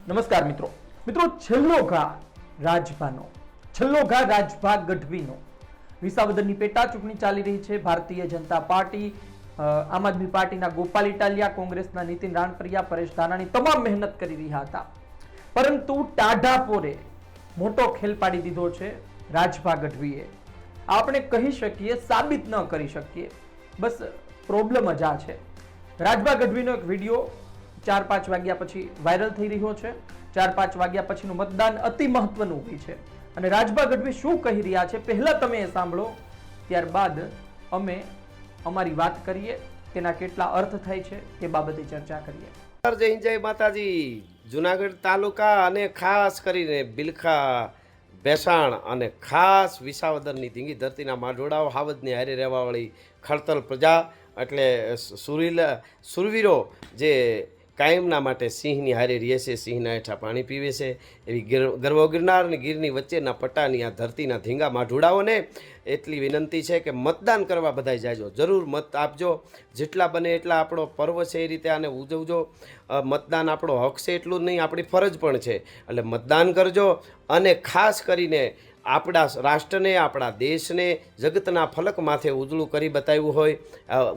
નમસ્કાર મિત્રો છેલ્લો ઘા રાજભા ગઢવીનો વિસાવદરની પેટા ચૂંટણી ચાલી રહી છે। ભારતીય જનતા પાર્ટી, આમ આદમી પાર્ટીના ગોપાલ ઇટાલિયા, કોંગ્રેસના નીતિન રાણપરિયા, પરેશ ધાનાણી તમામ મહેનત કરી રહ્યા હતા, પરંતુ ટાઢાપોરે મોટો ખેલ પાડી દીધો છે રાજભા ગઢવીએ। આપણે કહી શકીએ, સાબિત ન કરી શકીએ, બસ પ્રોબ્લેમ જ આ છે। રાજભા ગઢવીનો એક વિડીયો 4-5 વાગ્યા પછી વાયરલ થઈ રહ્યો છે। 4-5 વાગ્યા પછીનું મતદાન અતિ મહત્વનું હોય છે અને રાજભા ગઢવી શું કહી રહ્યા છે પહેલા તમે એ સાંભળો, ત્યારબાદ અમે અમારી વાત કરીએ, તેના કેટલા અર્થ થાય છે તે બાબતે ચર્ચા કરીએ। જય માતાજી। જુનાગઢ તાલુકા અને ખાસ કરીને બિલખા, ભેસાણ અને ખાસ વિસાવદરની ધીંગી ધરતીના માઢોડાઓ, હાવજની હારે રહેવાવાળી ખડતલ પ્રજા એટલે સુરવીરો જે કાયમના માટે સિંહની હારે રહે છે, સિંહના હેઠા પાણી પીવે છે, એવી ગરવો ગિરનાર અને ગીરની વચ્ચેના પટ્ટાની આ ધરતીના ધીંગા માઢોડાઓને એટલી વિનંતી છે કે મતદાન કરવા બધાય જાજો, જરૂર મત આપજો, જેટલા બને એટલા આપણો પર્વ છે એ રીતે આને ઉજવજો। મતદાન આપણો હક છે એટલું જ નહીં, આપણી ફરજ પણ છે, એટલે મતદાન કરજો અને ખાસ કરીને આપણા રાષ્ટ્રને, આપણા દેશને જગતના ફલક માથે ઉજળું કરી બતાવ્યું હોય,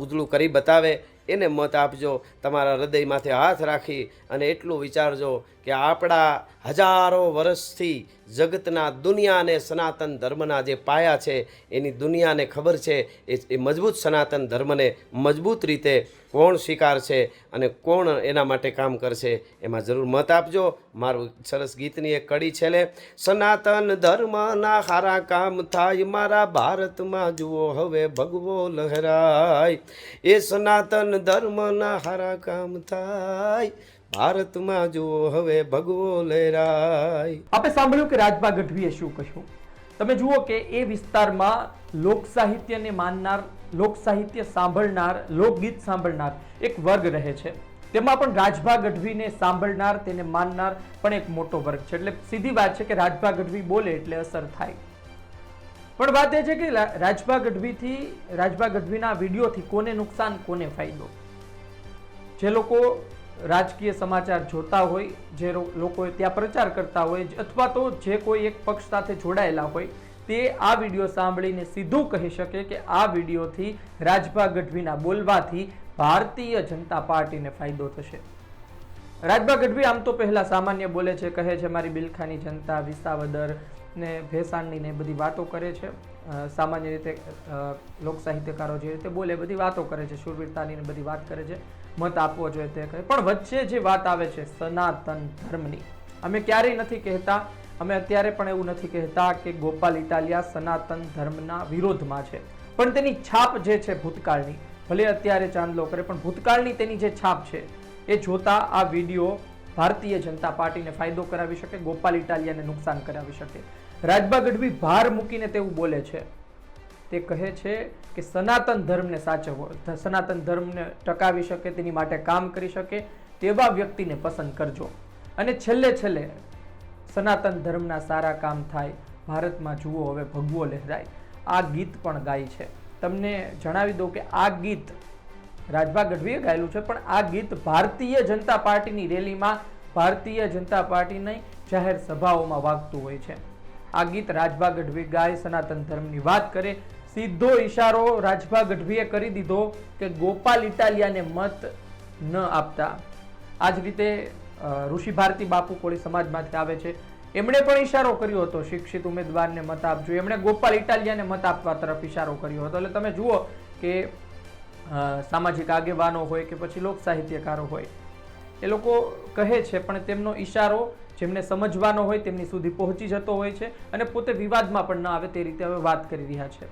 ઉજળું કરી બતાવે એને મત આપજો। તમારા હૃદય માથે હાથ રાખી અને એટલું વિચારજો કે આપણા હજારો વર્ષથી જગતના દુનિયા અને સનાતન ધર્મના જે પાયા છે એની દુનિયાને ખબર છે, એ મજબૂત સનાતન ધર્મને મજબૂત રીતે કોણ સ્વીકારશે અને કોણ એના માટે કામ કરશે, એમાં જરૂર મત આપજો। મારું સરસ ગીતની એક કડી છેલ્લે, સનાતન ધર્મના હારા કામ થાય, મારા ભારતમાં જુઓ હવે ભગવો લહેરાય, એ સનાતન ધર્મના હારા કામ થાય, ભારતમાં જુઓ હવે ભગવો લહેરાય। આપણે સાંભળ્યું કે રાજભા ગઢવીએ શું કહ્યું। તમે જુઓ કે એ વિસ્તારમાં લોક સાહિત્યને માનનાર, લોક સાહિત્ય સાંભળનાર, લોકગીત સાંભળનાર એક વર્ગ રહે છે, તેમાં પણ રાજભા ગઢવીને સાંભળનાર, તેને માનનાર પણ એક મોટો વર્ગ છે। એટલે સીધી વાત છે કે રાજભા ગઢવી બોલે એટલે અસર થાય। પણ વાત એ છે કે રાજભા ગઢવીના વિડીયોથી કોને નુકસાન, કોને ફાયદો? જે લોકો રાજકીય સમાચાર જોતા હોય, જે લોકો ત્યાં પ્રચાર કરતા હોય, અથવા તો જે કોઈ એક પક્ષ સાથે જોડાયેલા હોય, તે આ વિડીયો સાંભળીને સીધું કહી શકે કે આ વિડીયોથી, રાજભા ગઢવીના બોલવાથી ભારતીય જનતા પાર્ટીને ફાયદો થશે। રાજભા ગઢવી આમ તો પહેલા સામાન્ય બોલે છે, કહે છે મારી બિલખાની જનતા, વિસાવદર ને ભેસાણની ને બધી વાતો કરે છે, સામાન્ય રીતે લોક સાહિત્યકારો જે રીતે બોલે બધી વાતો કરે છે, શૂરવીરતાની ને બધી વાત કરે છે, મત આપવો જોઈએ તે કહે। પણ વચ્ચે જે વાત આવે છે સનાતન ધર્મની, અમે ક્યારેય નથી કહેતા, અમે અત્યારે પણ એવું નથી કહેતા કે ગોપાલ ઇટાલિયા સનાતન ધર્મના વિરોધમાં છે, પણ તેની છાપ જે છે ભૂતકાળની, ભલે અત્યારે ચાંદલો કરે પણ ભૂતકાળની તેની જે છાપ છે એ જોતા આ વિડીયો ભારતીય જનતા પાર્ટીને ફાયદો કરાવી શકે, ગોપાલ ઇટાલિયાને નુકસાન કરાવી શકે। રાજભા ગઢવી ભાર મૂકીને તેવું બોલે છે, તે કહે છે કે સનાતન ધર્મને સાચવવો, સનાતન ધર્મને ટકાવી શકે, તેની માટે કામ કરી શકે તેવા વ્યક્તિને પસંદ કરજો અને છેલ્લે સનાતન ધર્મના સારા કામ થાય, ભારતમાં જુઓ હવે ભગવો લહેરાય, આ ગીત પણ ગાય છે। તમને જણાવી દઉં કે આ ગીત રાજભા ગઢવીએ ગાયેલું છે, પણ આ ગીત ભારતીય જનતા પાર્ટીની રેલીમાં, ભારતીય જનતા પાર્ટીની જાહેર સભાઓમાં વાગતું હોય છે। આ ગીત રાજભા ગઢવી ગાય, સનાતન ધર્મની વાત કરે, સીધો ઈશારો રાજભા ગઢવીએ કરી દીધો કે ગોપાલ ઇટાલિયાને મત ન આપતા। આ જ રીતે ઋષિ ભારતી બાપુ કોળી સમાજમાંથી આવે છે, એમણે પણ ઈશારો કર્યો હતો શિક્ષિત ઉમેદવારને મત આપજો, એમણે ગોપાલ ઇટાલિયાને મત આપવા તરફ ઈશારો કર્યો હતો। એટલે તમે જુઓ કે સામાજિક આગેવાનો હોય કે પછી લોક સાહિત્યકારો હોય, એ લોકો કહે છે પણ તેમનો ઈશારો જેમને સમજવાનો હોય તેમની સુધી પહોંચી જતો હોય છે અને પોતે વિવાદમાં પણ ન આવે તે રીતે હવે વાત કરી રહ્યા છે।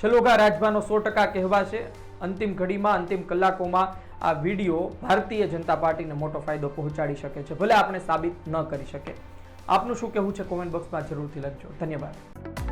છેલ્લો ઘા રાજભાનો 100% કહેવા છે। અંતિમ ઘડીમાં, અંતિમ કલાકોમાં આ વિડીયો ભારતીય જનતા પાર્ટીને મોટો ફાયદો પહોંચાડી શકે છે, ભલે આપણે સાબિત ન કરી શકે। આપનું શું કહેવું છે કોમેન્ટ બોક્સમાં જરૂરથી લખજો। ધન્યવાદ।